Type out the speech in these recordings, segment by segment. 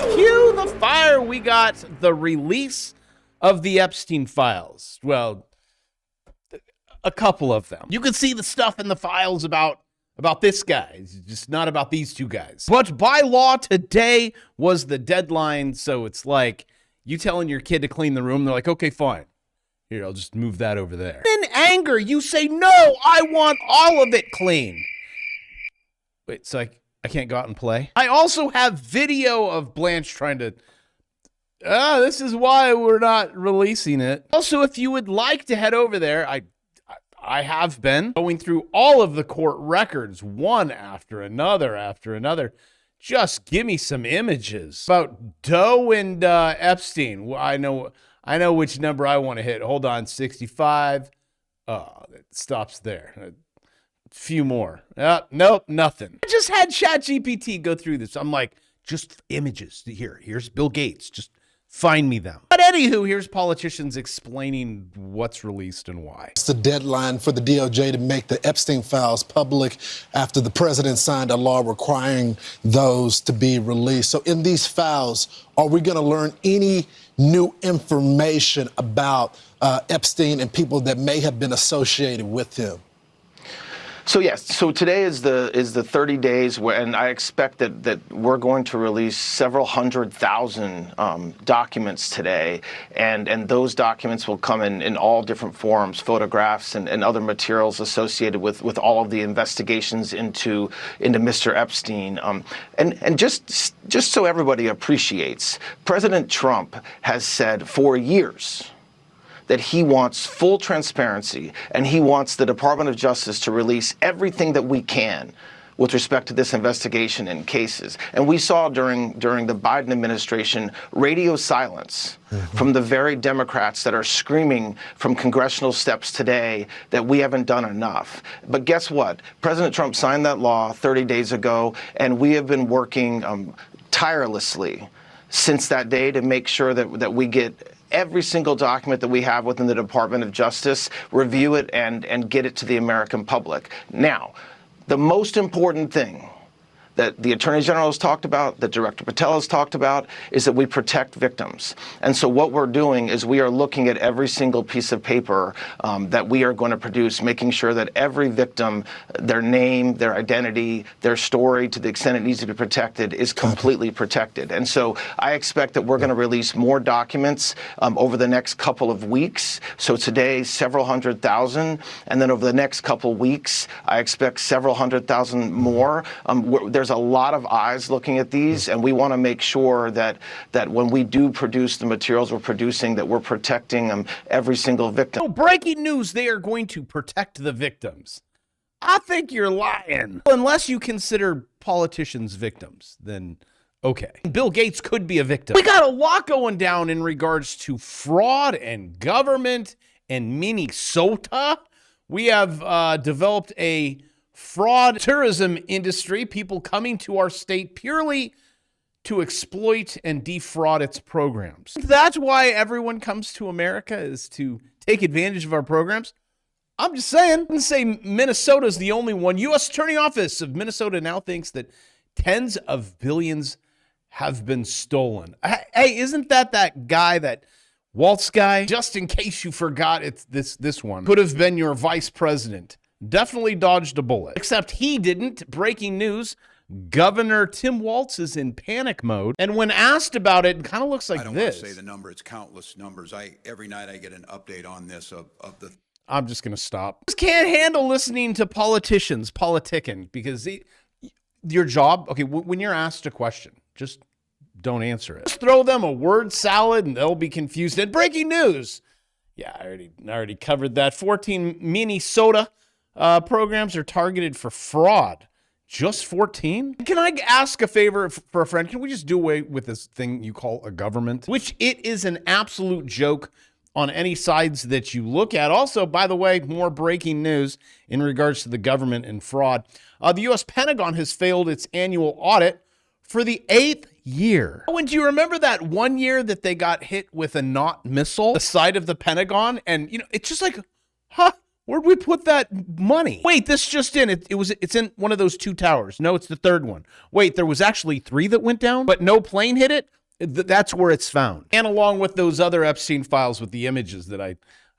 Cue the fire. We got the release of the Epstein files. Well, a couple of them. You can see the stuff in the files about this guy. It's just not about these two guys. But by law, today was the deadline. So it's like you telling your kid to clean the room. They're like, okay, fine. Here, I'll just move that over there. In anger, you say, no, I want all of it clean. Wait, so I can't go out and play? I also have video of Blanche trying to, this is why we're not releasing it. Also, if you would like to head over there, I have been going through all of the court records, one after another. Just give me some images about Doe and Epstein. Well, I know which number I want to hit. Hold on, 65. Oh, it stops there. A few more. Nope, nothing. I just had ChatGPT go through this. I'm like, just images. Here's Bill Gates. Just find me them. But anywho, here's politicians explaining what's released and why. It's the deadline for the DOJ to make the Epstein files public after the president signed a law requiring those to be released. So in these files, are we going to learn any new information about Epstein and people that may have been associated with him? So yes, so today is the 30 days and I expect that we're going to release several 100,000 documents today, and those documents will come in all different forms, photographs and other materials associated with all of the investigations into Mr. Epstein. And just so everybody appreciates, President Trump has said for years that he wants full transparency, and he wants the Department of Justice to release everything that we can with respect to this investigation and cases. And we saw during the Biden administration radio silence from the very Democrats that are screaming from congressional steps today that we haven't done enough. But guess what? President Trump signed that law 30 days ago, and we have been working tirelessly since that day to make sure that we get every single document that we have within the Department of Justice, review it and get it to the American public. Now, the most important thing that the Attorney General has talked about, that Director Patel has talked about, is that we protect victims. And so what we're doing is we are looking at every single piece of paper that we are going to produce, making sure that every victim, their name, their identity, their story, to the extent it needs to be protected, is completely protected. And so I expect that we're going to release more documents over the next couple of weeks. So today, several 100,000, and then over the next couple weeks, I expect several 100,000 more. There's a lot of eyes looking at these, and we want to make sure that when we do produce the materials we're producing, that we're protecting every single victim. So breaking news, they are going to protect the victims. I think you're lying. Unless you consider politicians victims, then okay. Bill Gates could be a victim. We got a lot going down in regards to fraud and government and Minnesota. We have developed a fraud tourism industry, people coming to our state purely to exploit and defraud its programs. That's why everyone comes to America, is to take advantage of our programs. I'm just saying. I wouldn't say Minnesota's the only one. U.S. Attorney Office of Minnesota now thinks that tens of billions have been stolen. Hey, isn't that guy, that Waltz guy? Just in case you forgot, it's this one. Could have been your vice president. Definitely dodged a bullet. Except he didn't. Breaking news, Governor Tim Walz is in panic mode. And when asked about it, it kind of looks like this. I don't want to say the number. It's countless numbers. Every night I get an update on this of the... I'm just going to stop. Just can't handle listening to politicians politicking, because your job, okay, when you're asked a question, just don't answer it. Just throw them a word salad and they'll be confused. And breaking news. Yeah, I already covered that. 14 Minnesota programs are targeted for fraud. Just 14? Can I ask a favor for a friend? Can we just do away with this thing you call a government? Which it is an absolute joke on any sides that you look at. Also, by the way, more breaking news in regards to the government and fraud. The U.S. Pentagon has failed its annual audit for the 8th year. Oh, and do you remember that one year that they got hit with a not missile, the side of the Pentagon? And, it's just like, huh? Where'd we put that money? Wait, this just in. It's in one of those 2 towers. No, it's the 3rd one. Wait, there was actually 3 that went down, but no plane hit it? That's where it's found. And along with those other Epstein files with the images that I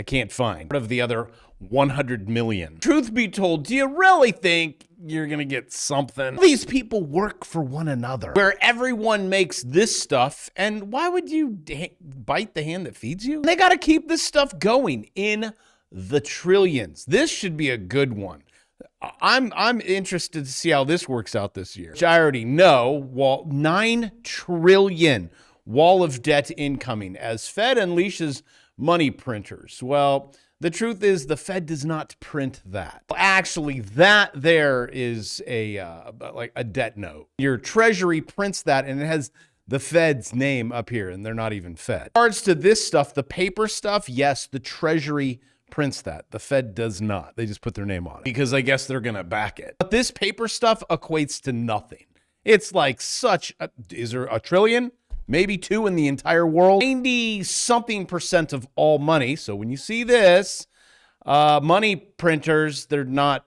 can't find. What of the other 100 million? Truth be told, do you really think you're going to get something? These people work for one another, where everyone makes this stuff, and why would you bite the hand that feeds you? They got to keep this stuff going in the trillions. This should be a good one. I'm interested to see how this works out this year. Which I already know, 9 trillion wall of debt incoming as Fed unleashes money printers. Well, the truth is the Fed does not print that. Actually, that there is like a debt note. Your Treasury prints that, and it has the Fed's name up here, and they're not even Fed. In regards to this stuff, the paper stuff, yes, the Treasury prints that. The Fed does not. They just put their name on it because I guess they're going to back it. But this paper stuff equates to nothing. It's like is there a trillion? Maybe 2 in the entire world. 90-something% of all money. So when you see this, money printers, they're not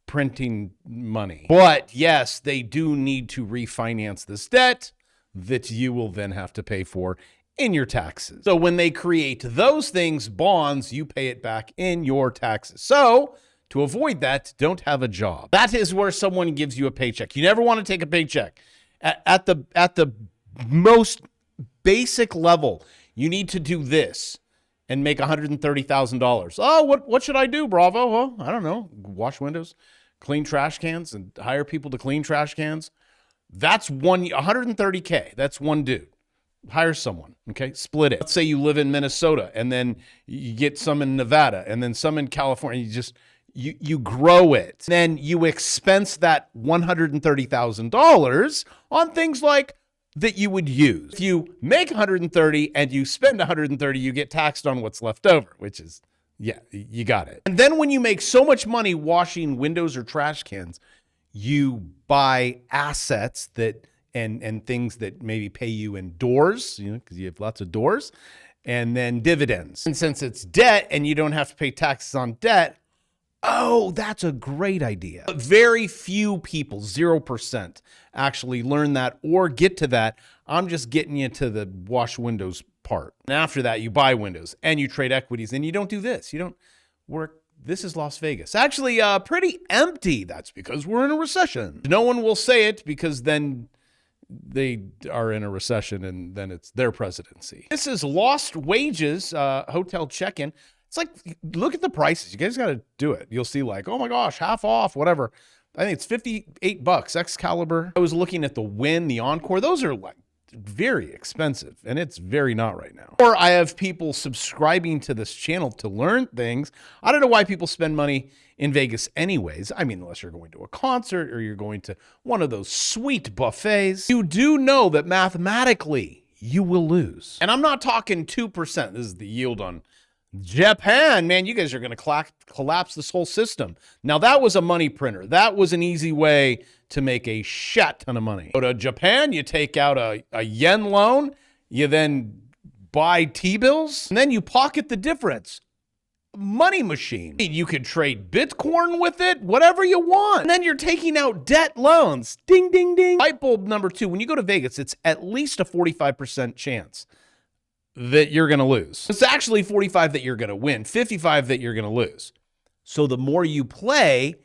printing money. But yes, they do need to refinance this debt that you will then have to pay for in your taxes. So when they create those things, bonds, you pay it back in your taxes. So to avoid that, don't have a job. That is where someone gives you a paycheck. You never want to take a paycheck. At the most basic level, you need to do this and make $130,000. Oh, what should I do, Bravo? Well, I don't know. Wash windows, clean trash cans, and hire people to clean trash cans. That's $130K. That's one dude. Hire someone, okay? Split it. Let's say you live in Minnesota, and then you get some in Nevada, and then some in California. You grow it. Then you expense that $130,000 on things like that you would use. If you make 130 and you spend 130, you get taxed on what's left over, which is, yeah, you got it. And then when you make so much money washing windows or trash cans, you buy assets that and things that maybe pay you in doors, because you have lots of doors, and then dividends. And since it's debt and you don't have to pay taxes on debt, oh, that's a great idea. But very few people, 0%, actually learn that or get to that. I'm just getting you to the wash windows part. And after that, you buy windows and you trade equities, and you don't do this. You don't work. This is Las Vegas. Actually, pretty empty. That's because we're in a recession. No one will say it because then they are in a recession and then it's their presidency. This is lost wages, hotel check-in. It's like, look at the prices. You guys got to do it. You'll see like, oh my gosh, half off, whatever. I think it's $58, Excalibur. I was looking at the Wynn, the Encore. Those are like very expensive, and it's very not right now. Or I have people subscribing to this channel to learn things. I don't know why people spend money in Vegas anyways. I mean, unless you're going to a concert or you're going to one of those sweet buffets. You do know that mathematically you will lose. And I'm not talking 2%. This is the yield on Japan. Man, you guys are going to collapse this whole system. Now, that was a money printer. That was an easy way to make a shit ton of money. Go to Japan, you take out a yen loan, you then buy T-bills, and then you pocket the difference. Money machine. You could trade Bitcoin with it, whatever you want. And then you're taking out debt loans. Ding, ding, ding. Light bulb number 2. When you go to Vegas, it's at least a 45% chance that you're going to lose. It's actually 45 that you're going to win, 55 that you're going to lose. So the more you play,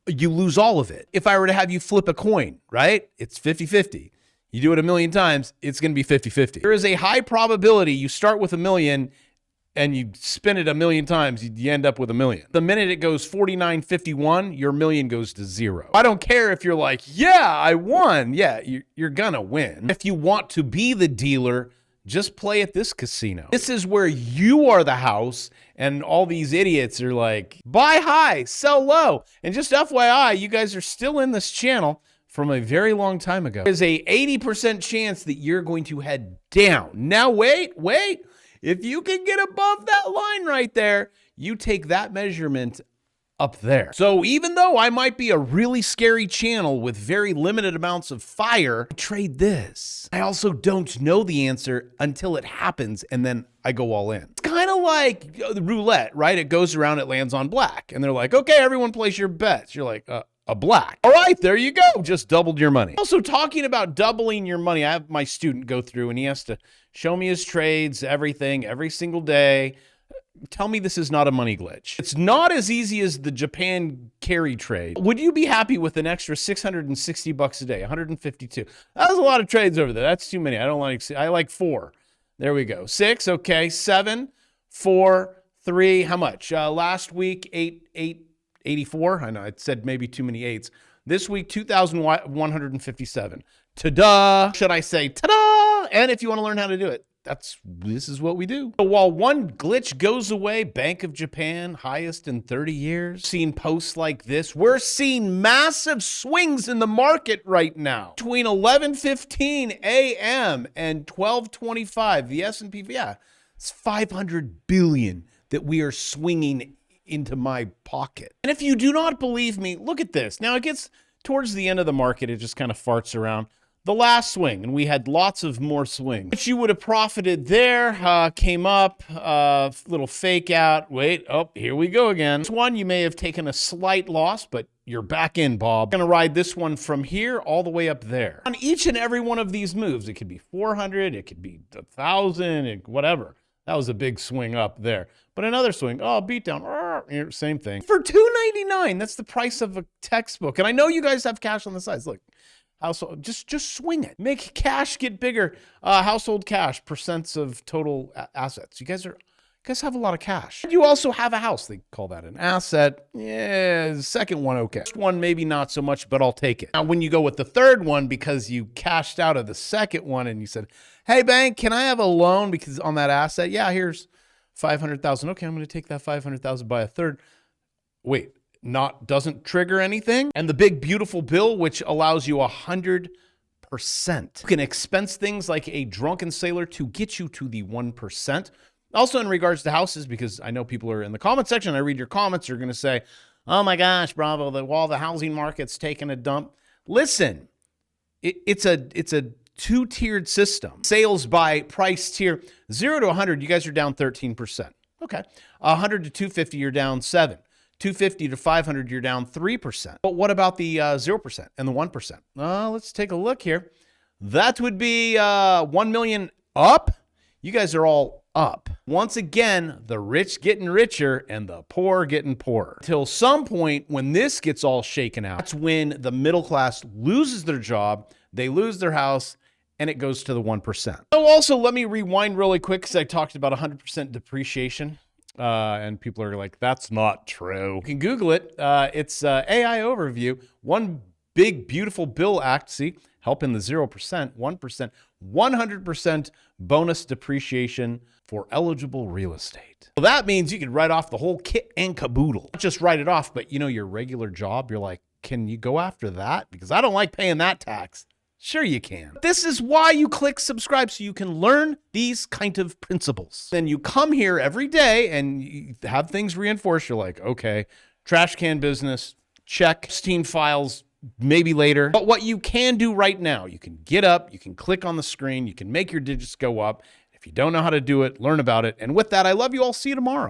you lose all of it. If I were to have you flip a coin, right? It's 50-50. You do it 1,000,000 times, it's going to be 50-50. There is a high probability you start with $1 million and you spin it 1,000,000 times, you end up with $1 million. The minute it goes 49-51, your $1 million goes to 0. I don't care if you're like, yeah, I won. Yeah, you're gonna win. If you want to be the dealer, just play at this casino. This is where you are the house and all these idiots are like, buy high, sell low. And just FYI, you guys are still in this channel from a very long time ago. There's a 80% chance that you're going to head down. Now, wait. If you can get above that line right there, you take that measurement up there. So even though I might be a really scary channel with very limited amounts of fire, I trade this. I also don't know the answer until it happens, and then I go all in. It's kind of like the roulette, right? It goes around, it lands on black. And they're like, okay, everyone place your bets. You're like, a black. All right, there you go. Just doubled your money. Also, talking about doubling your money, I have my student go through and he has to show me his trades, everything, every single day. Tell me this is not a money glitch. It's not as easy as the Japan carry trade. Would you be happy with an extra $660 a day, 152? That was a lot of trades over there. That's too many. I like 4. There we go. 6, okay. 7, 4, 3. How much? Last week, 84. I know I said maybe too many 8s. This week, 2,157. Ta-da! Should I say ta-da? And if you want to learn how to do it, this is what we do. So while one glitch goes away, Bank of Japan, highest in 30 years, seeing posts like this, we're seeing massive swings in the market right now. Between 11:15 a.m. and 12:25, the S&P, yeah, it's 500 billion that we are swinging into my pocket. And if you do not believe me, look at this. Now it gets towards the end of the market, it just kind of farts around. The last swing, and we had lots of more swings. But you would have profited there, came up, little fake out. Wait, oh, here we go again. This one, you may have taken a slight loss, but you're back in, Bob. I'm gonna ride this one from here all the way up there. On each and every one of these moves, it could be 400, it could be 1,000, whatever. That was a big swing up there. But another swing, oh, beat down, same thing. For $2.99, that's the price of a textbook. And I know you guys have cash on the sides. Look. Household, just swing it. Make cash get bigger. Household cash, percents of total assets. You guys have a lot of cash. You also have a house. They call that an asset. Yeah, the second one, okay. First one, maybe not so much, but I'll take it. Now, when you go with the third one, because you cashed out of the second one and you said, hey, bank, can I have a loan because on that asset? Yeah, here's 500,000. Okay, I'm going to take that 500,000 by a third. Wait. Doesn't trigger anything. And the big beautiful bill, which allows you 100%. You can expense things like a drunken sailor to get you to the 1%. Also in regards to houses, because I know people are in the comment section, I read your comments, you're going to say, oh my gosh, Bravo, the housing market's taking a dump. Listen, it's a two-tiered system. Sales by price tier, 0 to 100, you guys are down 13%. Okay. 100 to 250, you're down 7%. 250 to 500, you're down 3%. But what about the 0% and the 1%? Let's take a look here. That would be 1 million up. You guys are all up. Once again, the rich getting richer and the poor getting poorer. Till some point when this gets all shaken out, that's when the middle class loses their job, they lose their house, and it goes to the 1%. Oh, also, let me rewind really quick because I talked about 100% depreciation. And people are like, that's not true. You can Google it. It's AI overview. One big, beautiful bill act. See, helping the 0%, 1%, 100% bonus depreciation for eligible real estate. Well, that means you can write off the whole kit and caboodle. Not just write it off, but your regular job, you're like, can you go after that? Because I don't like paying that tax. Sure you can. This is why you click subscribe, so you can learn these kind of principles. Then you come here every day and you have things reinforced. You're like, okay, trash can business, check. Epstein files, maybe later. But what you can do right now, you can get up, you can click on the screen, you can make your digits go up. If you don't know how to do it, learn about it. And with that, I love you all. See you tomorrow.